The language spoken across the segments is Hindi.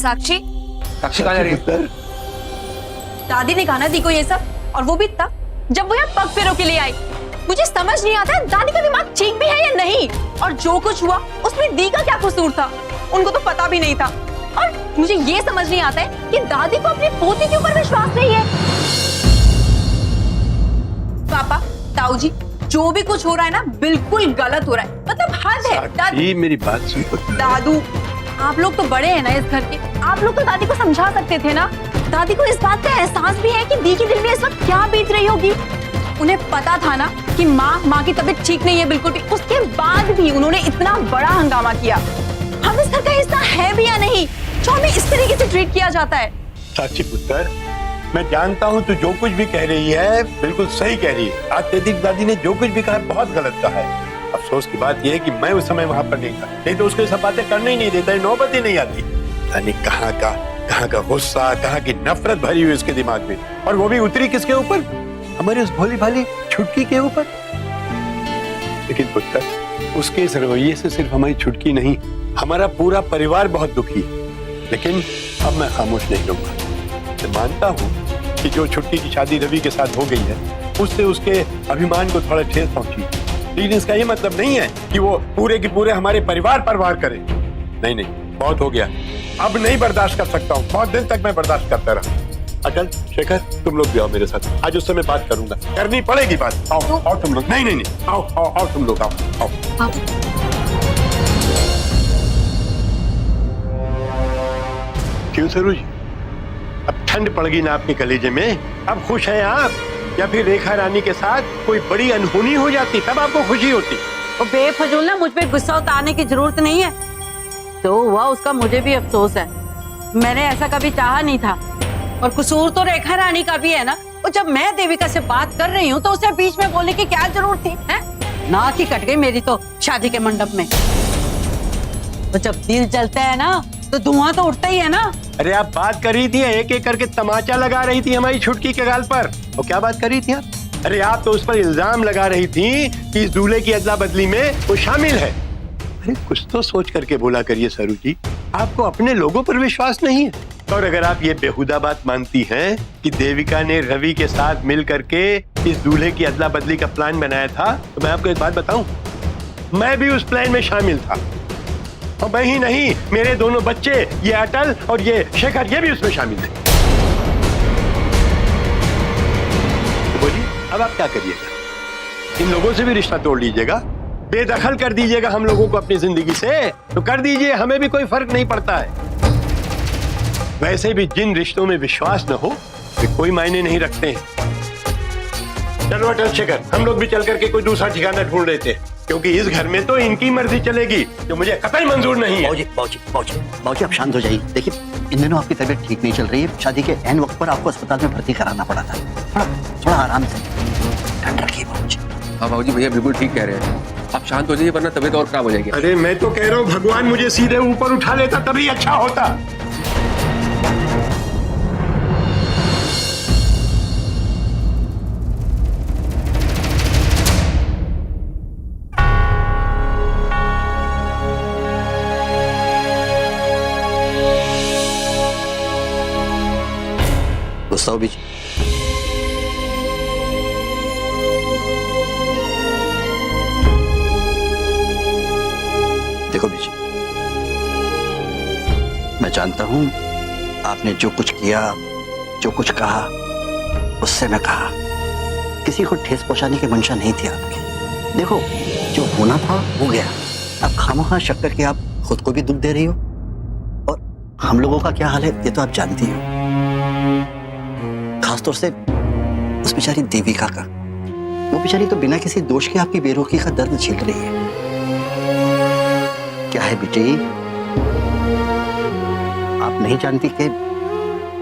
साक्षी, साक्षी कहाँ जा रही है? दादी ने कहा ना दी को ये सब, और वो भी तब जब वो यहाँ पग फेरों के लिए आई। मुझे समझ नहीं आता दादी का दिमाग ठीक भी है या नहीं, और जो कुछ हुआ उसमें दी का क्या कसूर था, उनको तो पता भी नहीं था। और मुझे ये समझ नहीं आता है कि दादी को अपनी पोती के ऊपर विश्वास नहीं है। पापा, ताऊ जी, जो भी कुछ हो रहा है ना बिल्कुल गलत हो रहा है, मतलब हद है। दादी मेरी बात सुन। दादू, आप लोग तो बड़े हैं ना इस घर के, आप लोग तो दादी को समझा सकते थे ना। दादी को इस बात का एहसास भी है कि दी के दिल में इस वक्त क्या बीत रही होगी। उन्हें पता था ना कि माँ की तबीयत ठीक नहीं है बिल्कुल भी, उसके बाद भी उन्होंने इतना बड़ा हंगामा किया। हम इस घर का हिस्सा है भी या नहीं, जो हमें इस तरीके से ट्रीट किया जाता है। साक्षी पुत्र, मैं जानता हूँ तू जो कुछ भी कह रही है बिल्कुल सही कह रही है। आज तेरी दादी ने जो कुछ भी कहा बहुत गलत कहा है। अफसोस की बात यह है कि मैं उस समय वहां पर नहीं था, नहीं तो उसको सब बातें करने ही नहीं देता, नौबत ही नहीं आती। यानी कहाँ का गुस्सा, कहाँ की नफरत भरी हुई उसके दिमाग में, और वो भी उतरी किसके ऊपर? हमारे उस भोली भाली छुटकी के ऊपर। लेकिन पुत्र, उसके इस रवैये से सिर्फ हमारी छुटकी नहीं, हमारा पूरा परिवार बहुत दुखी है। लेकिन अब मैं खामोश नहीं रहूंगा। मैं मानता हूँ कि जो छुटकी की शादी रवि के साथ हो गई है, उससे उसके अभिमान को थोड़ा ठेस पहुंची, लेकिन इसका ये मतलब नहीं है कि वो पूरे के पूरे हमारे परिवार पर वार करे। नहीं, बहुत हो गया, अब नहीं बर्दाश्त कर सकता हूँ। बहुत दिन तक मैं बर्दाश्त करता रहा। अटल, शेखर, तुम लोग भी आओ मेरे साथ, आज उससे मैं बात करूंगा, करनी पड़ेगी बात। आओ तुम लोग। नहीं, आओ तुम लोग, आओ। क्यों सरू जी, अब ठंड पड़ गई ना आपके कलेजे में? अब खुश हैं आप, या फिर रेखा रानी के साथ कोई बड़ी अनहोनी हो जाती तब आपको खुशी होती? और बेफजूल ना मुझ पे गुस्सा उतारने की जरूरत नहीं है। जो हुआ उसका मुझे भी अफसोस है, मैंने ऐसा कभी चाहा नहीं था, और कसूर तो रेखा रानी का भी है ना। और जब मैं देविका से बात कर रही हूँ तो उसे बीच में बोलने की क्या जरूरत थी? है नाक ही कट गई मेरी तो शादी के मंडप में। तो जब दिल जलता है ना तो धुआं तो उठता ही है ना। अरे आप बात कर रही थी, एक एक करके तमाचा लगा रही थी हमारी छुटकी के गाल पर। और क्या बात कर रही थी आप? अरे आप तो उस पर इल्जाम लगा रही थी कि इस दूल्हे की अदला बदली में वो शामिल है। अरे कुछ तो सोच करके बोला करिए सरू जी, आपको अपने लोगों पर विश्वास नहीं है? और अगर आप ये बेहुदा बात मानती हैं कि देविका ने रवि के साथ मिल करके इस दूल्हे की अदला बदली का प्लान बनाया था, तो मैं आपको एक बात बताऊं, मैं भी उस प्लान में शामिल था। और मैं ही नहीं, मेरे दोनों बच्चे, ये अटल और ये शेखर, ये भी उसमें शामिल थे। तो बोलिए, अब आप क्या करिएगा? इन लोगों से भी रिश्ता तोड़ लीजिएगा, बेदखल कर दीजिएगा हम लोगों को अपनी जिंदगी से, तो कर दीजिए, हमें भी कोई फर्क नहीं पड़ता है। वैसे भी जिन रिश्तों में विश्वास न हो वे कोई मायने नहीं रखते हैं। चलो अटल, शेखर, हम लोग भी चल करके कोई दूसरा ठिकाना ढूंढ लेते हैं, क्योंकि इस घर में तो इनकी मर्जी चलेगी, जो मुझे कतई मंजूर नहीं है। बाबूजी आप शांत हो जाइए। देखिए, इन दिनों आपकी तबीयत ठीक नहीं चल रही है, शादी के ऐन वक्त पर आपको अस्पताल में भर्ती कराना पड़ा था। थोड़ा आराम से, ठंड रखिए बाबूजी। हाँ बाबूजी, भैया बिल्कुल ठीक कह रहे हैं, आप शांत हो जाइए वरना तबीयत और खराब हो जाएगी। अरे मैं तो कह रहा हूँ भगवान मुझे सीधे ऊपर उठा लेता तभी अच्छा होता। गुस्सा हो बीच? देखो बीच, मैं जानता हूं आपने जो कुछ किया, जो कुछ कहा, उससे मैं कहा किसी को ठेस पहुंचाने की मंशा नहीं थी आपकी। देखो, जो होना था हो गया। अब खामखा शक करके आप खुद को भी दुख दे रही हो, और हम लोगों का क्या हाल है ये तो आप जानती हो, खासतौर से उस बेचारी देविका का। वो बेचारी तो बिना किसी दोष के आपकी बेरुखी का दर्द झेल रही है। क्या है बेटी, आप नहीं जानती कि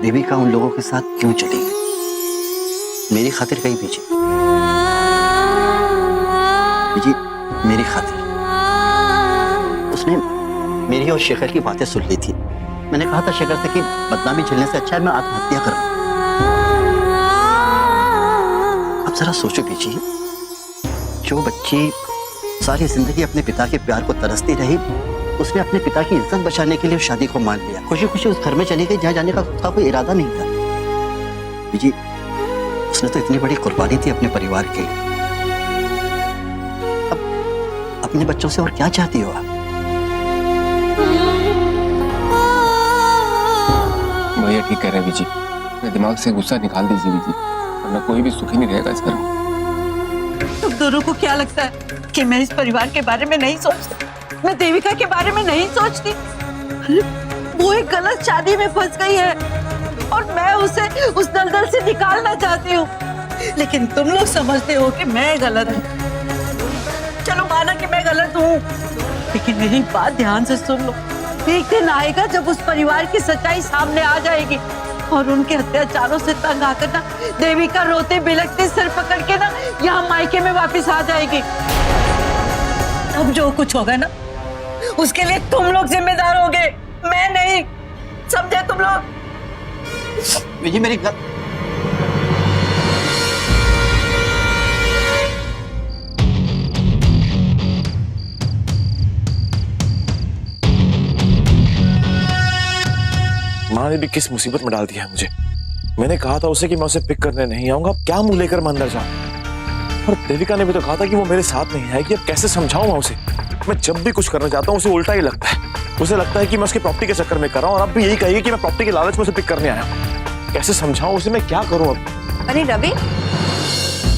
देविका उन लोगों के साथ क्यों चली गई? मेरी खातिर कही बीजी, मेरी खातिर। उसने मेरी और शेखर की बातें सुन ली थी। मैंने कहा था शेखर से कि बदनामी झेलने से अच्छा है मैं आत्महत्या करूं। अब जरा सोचो बीजी, जो बच्ची सारी जिंदगी अपने पिता के प्यार को तरसती रही, उसने अपने पिता की इज्जत बचाने के लिए उस शादी को मान लिया। खुशी खुशी उस घर में चली गई जहाँ जाने का उसका कोई इरादा नहीं था। बीजी, उसने तो इतनी बड़ी कुर्बानी दी अपने परिवार के लिए। अब अपने बच्चों से और क्या चाहती हो आप? भैया ठीक कह रहे हैं बीजी, मेरे दिमाग से गुस्सा निकाल दीजिए बीजी, वरना कोई भी सुखी नहीं रहेगा इस घर में। तुम दोनों को क्या लगता है कि मैं इस परिवार के बारे में नहीं सोचती? मैं देविका के बारे में नहीं सोचती? अरे, वो एक गलत शादी में फंस गई है और मैं उसे उस दलदल से निकालना चाहती हूँ, लेकिन तुम लोग समझते हो कि मैं गलत हूँ। चलो माना कि मैं गलत हूँ, लेकिन मेरी बात ध्यान से सुन लो। एक दिन आएगा जब उस परिवार की सच्चाई सामने आ जाएगी और उनके अत्याचारों से तंग आकर ना देविका रोते बिलखते सिर पकड़ के ना यहाँ मायके में वापस आ जाएगी। अब जो कुछ होगा ना उसके लिए तुम लोग जिम्मेदार होगे, मैं नहीं। समझे तुम लोग? बीजी मेरी माँ ने भी किस मुसीबत में डाल दिया है मुझे। मैंने कहा था उसे कि मैं उसे पिक करने नहीं आऊंगा, अब क्या मुंह लेकर मैं अंदर जाऊं। और देविका ने भी तो कहा था कि वो मेरे साथ नहीं आएगी। अब कैसे समझाऊं मैं उसे? मैं जब भी कुछ करना चाहता हूँ उसे उल्टा ही लगता है। उसे लगता है कि मैं उसकी प्रॉपर्टी के चक्कर में कर रहा हूँ और अब भी यही कहेगी कि मैं प्रॉपर्टी के लालच में उसे पिक करने आया हूँ। कैसे समझाऊं उसे? मैं क्या करूँ अब? अरे रवि,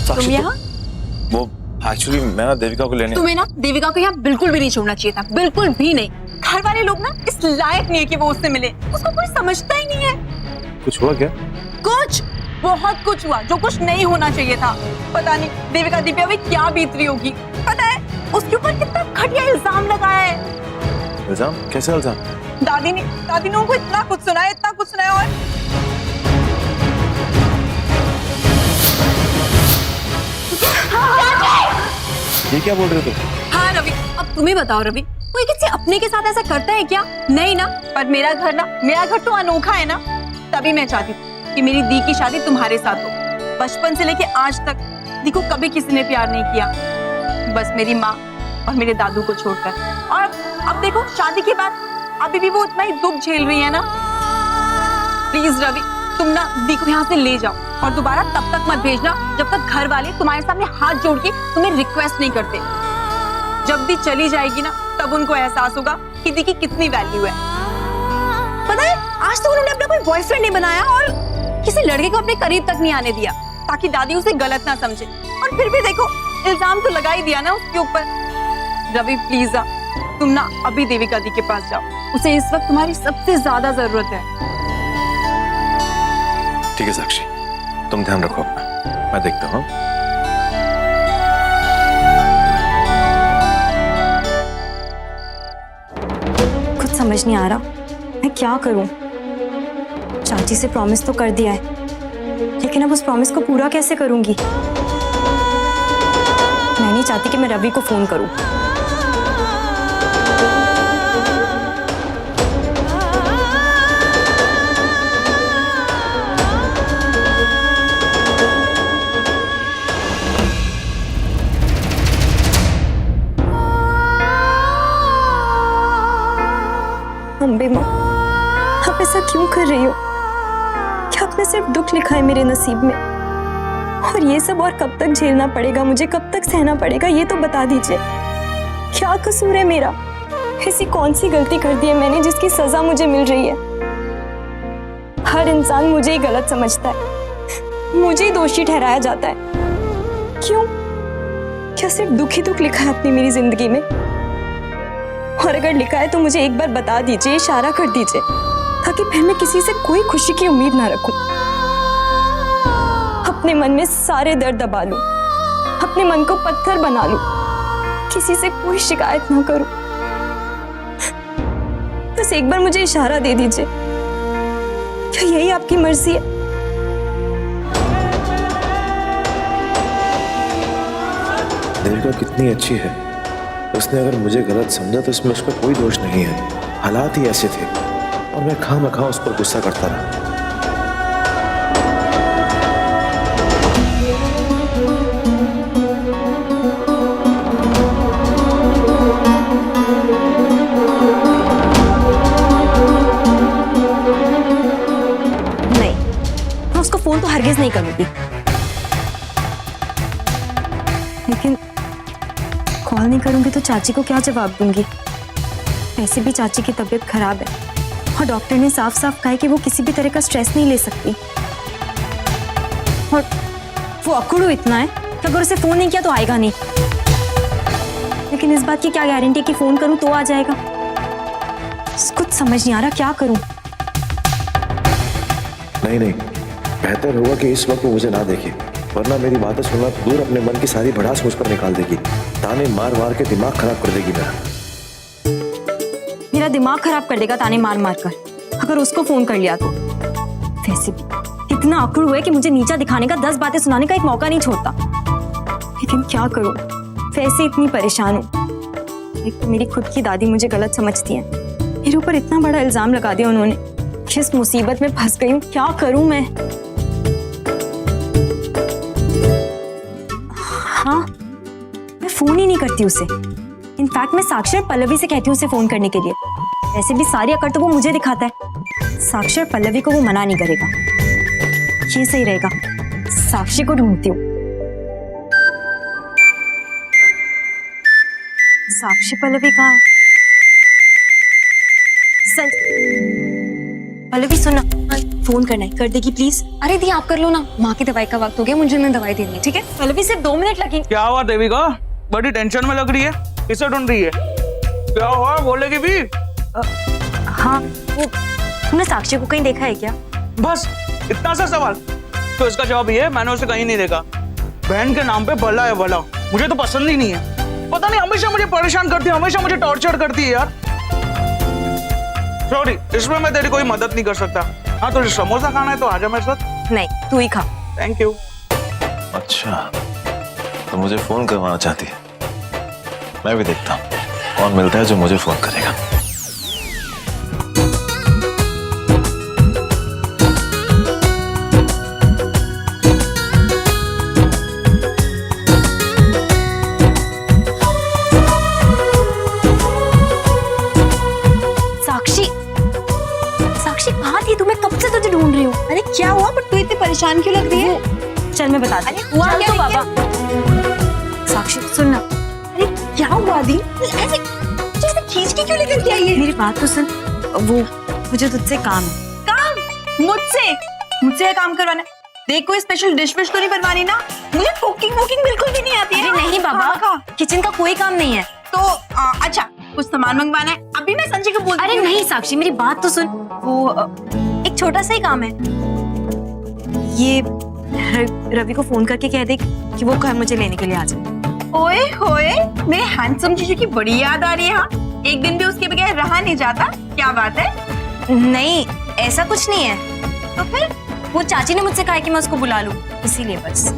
तुम यहाँ? वो एक्चुअली मैं ना देविका को लेने। तुम्हें ना देविका को यहाँ बिल्कुल भी नहीं छोड़ना चाहिए था, बिल्कुल भी नहीं। घर वाले लोग ना इस लायक नहीं है कि वो उससे मिले, उसको कोई समझता ही नहीं है। कुछ हुआ क्या? कुछ, बहुत कुछ हुआ जो कुछ नहीं होना चाहिए था। पता नहीं देविका दीपिया में क्या बीत रही होगी। पता है उसके ऊपर कितना घटिया इल्जाम लगाया है। इल्जाम? कैसे इल्जाम? दादी ने उनको इतना कुछ सुनाया, इतना कुछ सुनाया। और ये क्या बोल रहे हो तुम? हाँ रवि, अब तुम्हें बताओ रवि, कोई किसी अपने के साथ ऐसा करता है क्या? नहीं ना। पर मेरा घर तो अनोखा है ना। तभी मैं चाहती थी कि मेरी दी की शादी तुम्हारे साथ हो। बचपन से लेके आज तक दी को कभी किसी ने प्यार नहीं किया, बस मेरी माँ और मेरे दादू को छोड़कर। और अब देखो शादी के बाद अभी भी वो उतना ही दुख झेल रही है ना। प्लीज रवि, तुम ना दी को यहाँ से ले जाओ और दोबारा तब तक मत भेजना जब तक घर वाले तुम्हारे सामने हाथ जोड़ के तुम्हें रिक्वेस्ट नहीं करते। जब दी चली जाएगी ना तब उनको एहसास होगा कि दी की कितनी वैल्यू है। पता है आज तक उन्होंने अपना कोई बॉयफ्रेंड नहीं बनाया और किसी लड़के को अपने करीब तक नहीं आने दिया ताकि दादी उसे गलत ना समझे। और फिर भी देखो इल्जाम तो लगा ही दिया ना उसके ऊपर। रवि प्लीज तुम ना अभी देविका दी के पास जाओ, उसे इस वक्त तुम्हारी सबसे ज्यादा जरूरत है। ठीक है साक्षी, तुम ध्यान रखो अपना, मैं देखता हूँ। कुछ समझ नहीं आ रहा मैं क्या करूं। चाची से प्रॉमिस तो कर दिया है, लेकिन अब उस प्रॉमिस को पूरा कैसे करूंगी? मैं नहीं चाहती कि मैं रवि को फोन करूं। अम्बे माँ, आप ऐसा क्यों कर रही हो? क्या आपने सिर्फ दुख लिखा है मेरे नसीब में? और ये सब और कब तक झेलना पड़ेगा मुझे? कब तक सहना पड़ेगा? ये तो बता दीजिए। क्या कसूर है मेरा? ऐसी कौन सी गलती कर दी है मैंने जिसकी सजा मुझे मिल रही है? हर इंसान मुझे ही गलत समझता है, मुझे ही दोषी ठहराया जाता है। क्यों? क्या सिर्फ दुख ही दुख लिखा है अपनी मेरी जिंदगी में? और अगर लिखा है तो मुझे एक बार बता दीजिए, इशारा कर दीजिए, ताकि फिर मैं किसी से कोई खुशी की उम्मीद ना रखूं। अपने मन में सारे दर्द दबा लूं, अपने मन को पत्थर बना लूं, किसी से कोई शिकायत ना करूं। बस एक बार मुझे इशारा दे दीजिए। क्या यही आपकी मर्जी है? देविका कितनी अच्छी है, उसने अगर मुझे गलत समझा तो इसमें उसका कोई दोष नहीं है। हालात ही ऐसे थे और मैं खामखा उस पर गुस्सा करता रहा। लेकिन कॉल नहीं करूंगी तो चाची को क्या जवाब दूंगी? वैसे भी चाची की तबीयत खराब है और डॉक्टर ने साफ साफ कहा है कि वो किसी भी तरह का स्ट्रेस नहीं ले सकती। और वो अकड़ू इतना है कि अगर उसे फोन नहीं किया तो आएगा नहीं। लेकिन इस बात की क्या गारंटी कि फोन करूं तो आ जाएगा? कुछ समझ नहीं आ रहा, क्या करूं? नहीं नहीं, बेहतर होगा कि इस वक्त वो मुझे ना देखे, वरना मेरी बातें सुनना दूर अपने मन की सारी भड़ास मुझ पर निकाल देगी। ताने मार मार के दिमाग खराब कर देगी मेरा दिमाग खराब कर देगा ताने मार मार कर, अगर उसको फोन कर लिया तो। वैसे भी इतना अकड़ू है कि मुझे नीचा दिखाने का 10 बातें सुनाने का एक मौका नहीं छोड़ता। लेकिन क्या करूं, वैसे इतनी परेशान हूं। एक तो मेरी खुद की दादी मुझे गलत समझती है, मेरे ऊपर इतना बड़ा इल्जाम लगा दिया उन्होंने। किस मुसीबत में फंस गई हूँ, क्या करूं मैं? हाँ, मैं फोन ही नहीं करती उसे। इनफैक्ट मैं साक्षी और पल्लवी से कहती हूँ उसे फोन करने के लिए। वैसे भी सारी अकड़ तो वो मुझे दिखाता है। साक्षी और पल्लवी को वो मना नहीं करेगा, ये सही रहेगा। साक्षी को ढूंढती हूँ। साक्षी पल्लवी कहाँ है? पल्लवी सुनना, फोन करना है, कर देगी प्लीज? अरे दी आप कर लो ना, माँ की दवाई का वक्त हो गया, मुझे उन्हें दवाई देनी है। ठीक है पल्लवी सिर्फ 2 मिनट लगेंगे। क्या हुआ देविका, बड़ी टेंशन में लग रही है, किसे ढूंढ रही है? क्या हुआ, बोलेगी भी? हाँ, वो तुमने साक्षी को कहीं देखा है क्या? बस इतना सा सवाल? तो इसका जवाब ये है, मैंने उसे कहीं नहीं देखा। बहन के नाम पे भला है भला, मुझे तो पसंद ही नहीं है। पता नहीं हमेशा मुझे परेशान करती है, हमेशा मुझे टॉर्चर करती है यार। सॉरी, इसमें मैं तेरी कोई मदद नहीं कर सकता। हाँ, तुझे समोसा खाना है तो आजा मेरे साथ। नहीं, तू ही खा। Thank you. अच्छा, तो मुझे फोन करवाना चाहती है। मैं भी देखता हूँ कौन मिलता है जो मुझे फोन करेगा। साक्षी, साक्षी कहाँ थी? तुम्हें कब से तुझे ढूंढ रही हूँ। अरे क्या हुआ, पर तू इतनी परेशान क्यों लग रही है? चल मैं बता दी। हुआ चल क्या तो लेकिन? बाबा। साक्षी सुनना, अरे क्या हुआ दी? ऐसे जैसे खींच के क्यों लेकर के आई है? मेरी बात तो सुन। वो मुझे तुझसे काम है। काम? मुझसे काम करवाना? देख, कोई स्पेशल डिश विश तो नहीं बनवानी ना? मुझे कुकिंग बिल्कुल भी नहीं आती है। अरे नहीं बाबा, किचन का कोई काम नहीं है। तो अच्छा, कुछ सामान मंगवाना है। अभी मैं संजय को बोलती हूँ। अरे नहीं साक्षी, मेरी बात तो सुन। वो एक छोटा सा ही काम है। ये रवि को फोन करके कह दे कि वो घर मुझे लेने के लिए आ जाए। ओए होए, मेरे हैंडसम जीजू की बड़ी याद आ रही है। हाँ, एक दिन भी उसके बगैर रहा नहीं जाता। क्या बात है? नहीं, ऐसा कुछ नहीं है। तो फिर? वो चाची ने मुझसे कहा है कि मैं उसको बुला लूं, इसीलिए बस।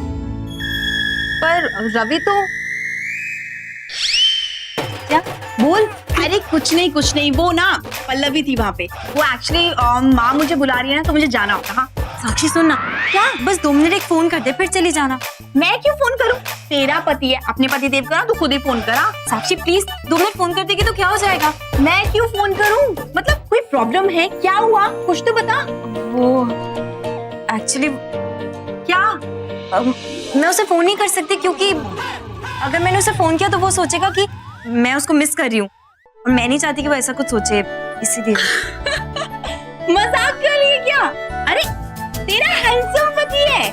पर रवि तो क्या? बोल। अरे कुछ नहीं, वो ना पल्लवी थी वहाँ पे। वो एक्चुअली माँ मुझे बुला रही है ना, तो मुझे जाना होता। हाँ साक्षी सुनना, क्या बस 2 मिनट एक फोन कर दे, फिर चली जाना। मैं क्यों फोन करूँ? तेरा पति है, अपने पति देव का ना, तू खुद ही फोन करा। साक्षी प्लीज, 2 मिनट फोन कर देगी तो क्या हो जाएगा? मैं क्यों फोन करूँ? मतलब कोई प्रॉब्लम है? क्या हुआ, कुछ तो बता। वो एक्चुअली क्या? मैं उसे फोन नहीं कर सकती, क्योंकि अगर मैंने उसे फोन किया तो वो सोचेगा कि मैं उसको मिस कर रही हूँ, और मैं नहीं चाहती कि वो ऐसा कुछ सोचे, इसीलिए। मजाक कर रही है क्या? अरे तेरा हैंडसम पति है,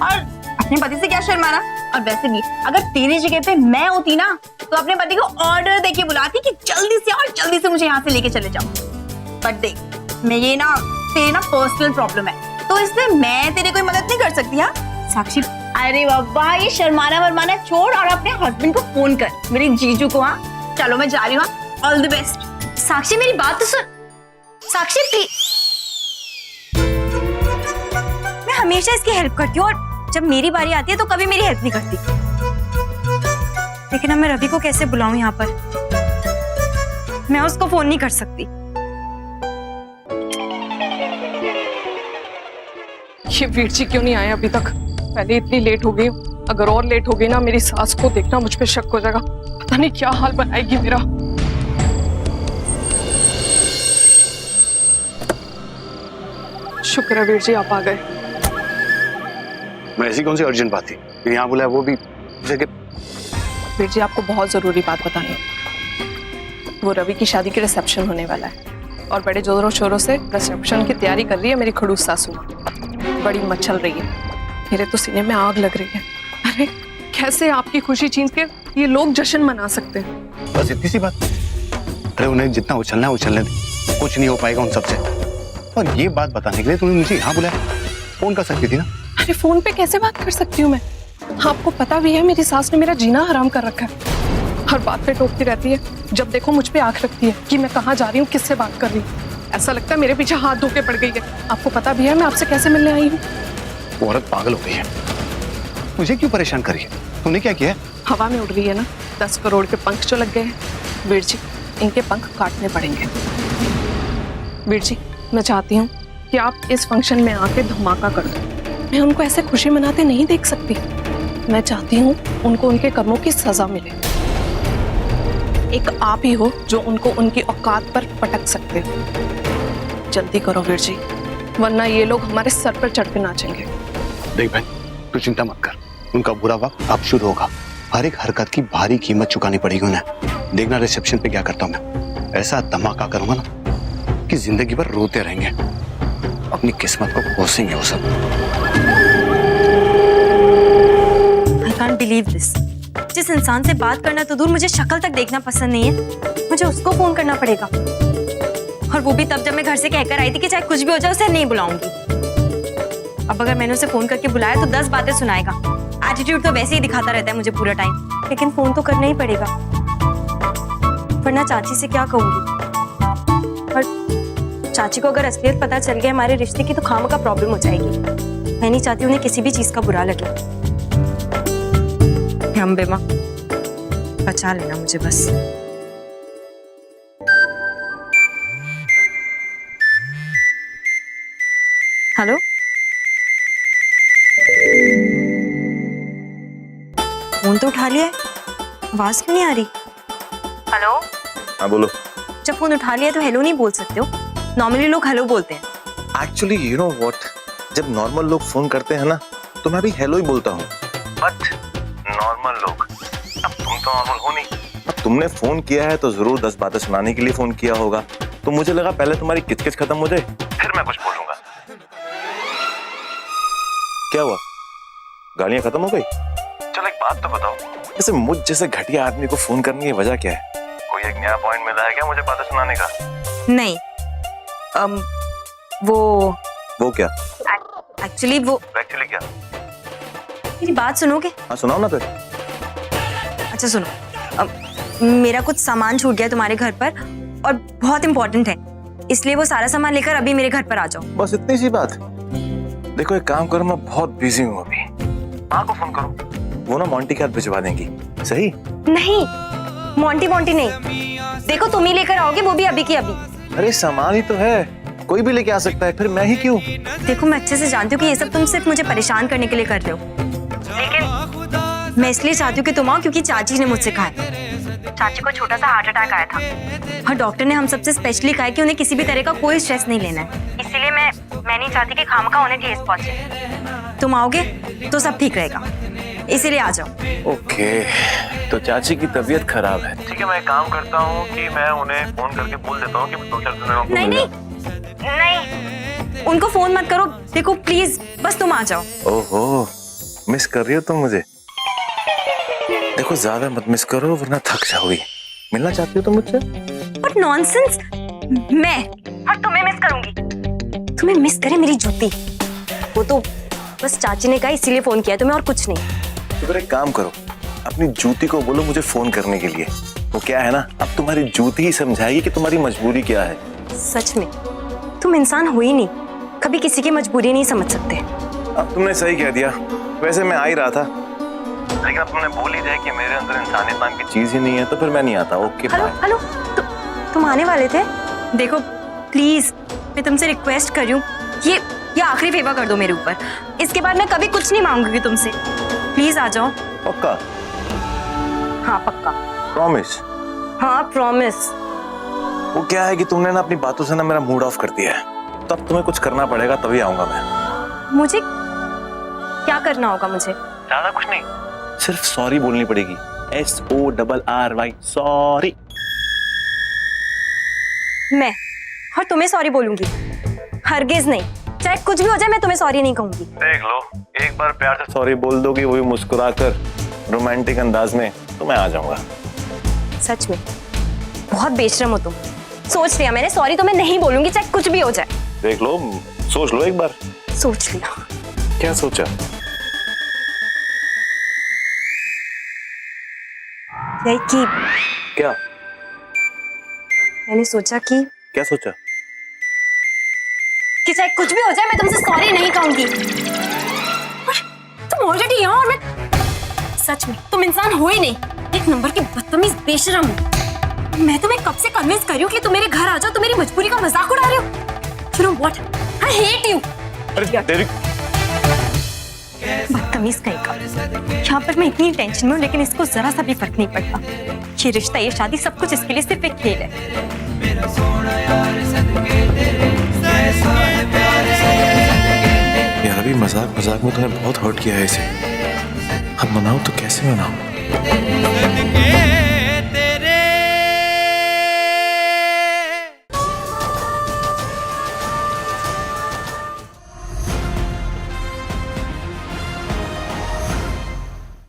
और अपने पति से क्या शर्माना? और वैसे भी अगर तेरी जगह पे मैं होती ना, तो अपने पति को ऑर्डर देके बुलाती कि जल्दी से मुझे यहाँ से लेके चले जाओ। बट देख, मैं ये ना, तेरी ना पर्सनल प्रॉब्लम है, तो इसमें मैं तेरे कोई मदद नहीं कर सकती। हाँ साक्षी, अरे बाबा, ये शर्माना वरमाना छोड़ और अपने हस्बैंड को फोन कर, मेरे जीजू को। हाँ चलो, मैं जा रही हूँ। All the best. साक्षी मेरी बात तो सुन। साक्षी प्लीज, मैं हमेशा इसकी हेल्प करती हूँ, और जब मेरी बारी आती है तो कभी मेरी हेल्प नहीं करती। लेकिन अब मैं रवि को कैसे बुलाऊं यहाँ पर? मैं उसको फोन नहीं कर सकती। ये वीर जी क्यों नहीं आए अभी तक? पहले इतनी लेट हो गई हूँ, अगर और लेट हो गई ना, मेरी सास को देखना मुझ पे शक हो जाएगा। पता नहीं क्या हाल बनाएगी मेरा। शुक्र है वीर जी आप आ गए। मैं ऐसी कौन सी अर्जेंट बात थी, यहाँ बुलाया वो भी जगह। वीर जी आपको बहुत जरूरी बात बतानी है। वो रवि की शादी के रिसेप्शन होने वाला है और बड़े जोरों शोरों से रिसेप्शन की तैयारी कर रही है मेरी खड़ूस सासू। बड़ी मचल रही है, मेरे तो सीने में आग लग रही है। अरे कैसे आपकी खुशी छीन के ये लोग जश्न मना सकते हैं? बस इतनी सी बात। अरे उन्हें जितना उछलना है उछलने दे, कुछ नहीं हो पाएगा उन सबसे। और ये बात बताने के लिए तूने मुझे यहाँ बुलाया, फोन कर सकती थी ना। अरे फोन पे कैसे बात कर सकती हूँ मैं? आपको पता भी है मेरी सास ने मेरा जीना हराम कर रखा है। हर बात पे टोकती रहती है, जब देखो मुझ पे आंख रखती है कि मैं कहाँ जा रही हूँ, किससे बात कर रही हूँ। ऐसा लगता है मेरे पीछे हाथ धो के पड़ गई है। आपको पता भी है मैं आपसे कैसे मिलने आई हूँ। वो औरत पागल हो गई है, मुझे क्यों परेशान कर रही है? तूने क्या किया है? हवा में उड़ रही है ना, 10 करोड़ के पंख जो लग गए हैं। वीर जी इनके पंख काटने पड़ेंगे। वीर जी मैं चाहती हूँ कि आप इस फंक्शन में आके धमाका कर दो। मैं उनको ऐसे खुशी मनाते नहीं देख सकती। मैं चाहती हूँ उनको उनके कर्मों की सजा मिले। एक आप ही हो जो उनको उनकी औकात पर पटक सकते हो। जल्दी करो वीर जी, वरना ये लोग हमारे सर पर चढ़ के नाचेंगे। देख भाई, तू चिंता मत कर, उनका बुरा वक्त अब शुरू होगा। हर एक हरकत की भारी कीमत चुकानी पड़ेगी उन्हें। देखना रिसेप्शन पे क्या करता हूँ मैं। ऐसा धमाका करूंगा ना कि जिंदगी भर रोते रहेंगे, अपनी किस्मत को कोसेंगे वो सब। I can't believe this. जिस इंसान से बात करना तो दूर, मुझे शक्ल तक देखना पसंद नहीं है, मुझे उसको फोन करना पड़ेगा। और वो भी तब जब मैं घर से कहकर आई थी कि चाहे कुछ भी हो जाए उसे नहीं बुलाऊंगी। अब अगर मैंने उसे फोन करके बुलाया तो 10 बातें सुनाएगा। एटीट्यूड तो वैसे ही दिखाता रहता है मुझे पूरा टाइम, लेकिन फोन तो करना ही पड़ेगा, वरना चाची से क्या कहूंगी। और चाची को अगर असलियत पता चल गया हमारे रिश्ते की तो खाम का प्रॉब्लम हो जाएगी। मैं नहीं चाहती उन्हें किसी भी चीज का बुरा लगे। अम्बे माँ बचा लेना मुझे बस। हेलो, फोन तो उठा लिया है, आवाज क्यों नहीं आ रही? हेलो, हाँ बोलो। जब फोन उठा लिया तो हेलो नहीं बोल सकते हो? नॉर्मली लोग हेलो बोलते हैं। एक्चुअली यू नो व्हाट, जब नॉर्मल लोग फोन करते हैं ना तो मैं भी हेलो ही बोलता हूँ। बट नॉर्मल लोग, अब तुम तो नॉर्मल हो नहीं। अब तुमने फोन किया है तो जरूर 10 बातें सुनाने के लिए फोन किया होगा, तो मुझे लगा पहले तुम्हारी किचकिच खत्म हो जाए फिर मैं कुछ बोलूंगा। क्या हुआ, गालियां खत्म हो गई? चलो एक बात तो बताओ, जैसे मुझ जैसे घटिया आदमी को फोन करने की वजह क्या है? कोई एक नया पॉइंट मिला है क्या मुझे बातें सुनाने का? नहीं, वो क्या? एक्चुअली क्या? मेरी बात सुनोगे? हाँ सुनाओ ना फिर। अच्छा सुनो, मेरा कुछ सामान छूट गया तुम्हारे घर पर और बहुत इंपॉर्टेंट है, इसलिए वो सारा सामान लेकर अभी मेरे घर पर आ जाओ। बस इतनी सी बात? देखो एक काम करो, मैं बहुत बिजी हूँ अभी, माँ को फोन करो, वो ना मोंटी के हाथ भिजवा देंगी। सही? नहीं, मोंटी नहीं, देखो तुम ही लेकर आओगे, वो भी अभी की अभी। अरे सामान ही तो है, कोई भी लेके आ सकता है, फिर मैं ही क्यों? देखो मैं अच्छे से जानती हूँ कि ये सब तुम सिर्फ मुझे परेशान करने के लिए कर रहे हो, लेकिन मैं इसलिए चाहती हूँ कि तुम आओ क्योंकि चाची ने मुझसे कहा है। चाची को छोटा सा हार्ट अटैक आया था और डॉक्टर ने हम सबसे स्पेशली कहा है कि उन्हें किसी भी तरह का कोई स्ट्रेस नहीं लेना है, इसीलिए मैं नहीं चाहती कि खामखा उन्हें ठेस पहुंचे। तुम आओगे तो सब ठीक रहेगा, इसीलिए आ जाओ। ओके, तो चाची की तबीयत खराब है। ठीक है, मैं एक काम करता हूँ कि मैं उन्हें फोन करके बोल देता हूँ कि 2-4 दिन में नहीं, उनको फोन मत करो, देखो प्लीज बस तुम आ जाओ। ओहो, मिस कर रही हो तुम मुझे? देखो ज्यादा मत मिस करो वरना थक जाओगी। मिलना चाहती हो तुम मुझसे? What nonsense! मैं और तुम्हें मिस करूंगी? तुम्हें मिस करे मेरी जूती। वो तो बस चाची ने कहा इसीलिए फोन किया तुम्हें, और कुछ नहीं। तो फिर एक काम करो, अपनी जूती को बोलो मुझे फोन करने के लिए। वो क्या है ना, अब तुम्हारी जूती ही समझाएगी कि तुम्हारी मजबूरी क्या है। सच में तुम इंसान हो ही नहीं, कभी किसी की मजबूरी नहीं समझ सकते। अब तुमने सही कह दिया, वैसे मैं आ ही रहा था, लेकिन अब तुमने बोल ही दिया कि मेरे अंदर इंसानियत नाम की चीज ही नहीं है, तो फिर मैं नहीं आता। ओके हेलो, तुम आने वाले थे? देखो प्लीज मैं तुमसे रिक्वेस्ट कर रही हूँ, ये आखिरी फेवर कर दो मेरे ऊपर, इसके बाद मैं कभी कुछ नहीं मांगूंगी तुमसे, प्लीज आ जाओ। पक्का? हाँ पक्का। प्रॉमिस? हाँ प्रॉमिस। वो क्या है कि तुमने ना अपनी बातों से ना मेरा मूड ऑफ कर दिया है, तो अब तुम्हें कुछ करना पड़ेगा, तभी आऊंगा मैं। मुझे क्या करना होगा? मुझे ज्यादा कुछ नहीं, सिर्फ सॉरी बोलनी पड़ेगी, SORRY, सॉरी। मैं और तुम्हें सॉरी बोलूंगी? हरगिज नहीं, चाहे कुछ भी हो जाए मैं तुम्हें सॉरी नहीं कहूंगी। देख लो, एक बार प्यार से सॉरी बोल दोगी, वो भी मुस्कुराकर, रोमांटिक अंदाज में, तो मैं आ जाऊंगा। सच में बहुत बेशरम हो तुम। सोच लिया मैंने, सॉरी तो मैं नहीं बोलूंगी चाहे कुछ भी हो जाए। देख लो, सोच लो एक बार। सोच लिया। क्या सोचा? यही कि क्या मैंने सोचा कि क्या सोचा? चाहे कुछ भी हो जाए मैं तुमसे सॉरी नहीं कहूंगी। और तुम ऑलरेडी यहाँ, और मैं सच में तुम इंसान हो ही नहीं, एक नंबर की बदतमीज बेशरम हो। मैं तुम्हें कब से कन्विंस कर रही हूँ कि तुम मेरे घर आ जाओ, तुम मेरी मजबूरी का मजाक उड़ा रहे हो। You know what? I hate you. अरे देवी, बदतमीज कहीं का। यहाँ पर मैं इतनी टेंशन में हूँ लेकिन इसको जरा सा भी फर्क नहीं पड़ता। ये रिश्ता, ये शादी, सब कुछ इसके लिए सिर्फ एक खेल है। यार अभी मजाक मजाक में तूने बहुत हर्ट किया है इसे, अब मनाऊं तो कैसे मनाऊं?